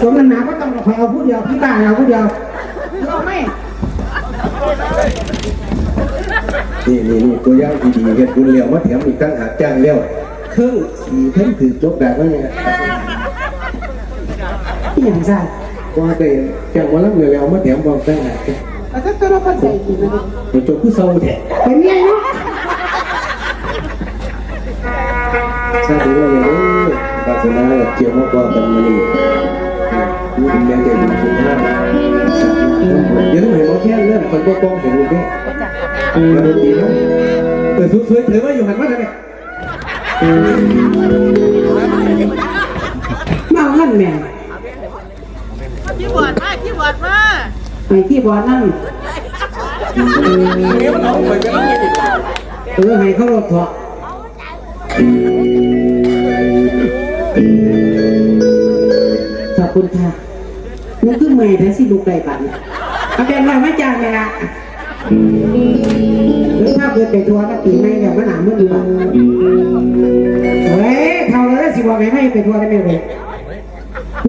สมนาก็ต้องคอยเอาผู้เดียวพี่บ้านเอาผู้เดียวเราไม่นี่ตัวอย่างดีๆเห็ดบุญเลี้ยวมาแถมอีกตั้งหากจ้างเลี้ยวเครื่องขี่เครื่องถือจกแบบนั้นไงที่อย่างไรว่าแต่จ้างวันละเลี้ยวมาแถมบอกตั้งหากแล้วก็เราปัจจัยกินนะมันจกผู้เศร้าแท้เป็นไงเนาะถ้าดูว่าอย่างนี้ศาสนาเกี่ยวมากกว่ากันมันนี่เป็นแรงใจดีสุดท้ายเดี๋ยวต้องเห็นว่าแค่เรื่องคนป้องเห็นเลยเนี่ยมาดูดีนะสวยๆเธอว่าอยู่หันมาทำไมมาเงินแม่ขี้บอดมาไอ้ที่บอดนั่นให้เขาลดเถาะขอบคุณค่ะนึกขึ้นใหม่แต่สิลูกได้บัตรเอาแบ่งไว้ไม่จางเลยละหรือถ้าเกิดไปทัวร์ก็ปีไม่เนี่ยมันหนาเมื่อดีบ้างเฮ้ยเท่าแล้วสิบอกไม่ไปทัวร์ได้ไหมเลย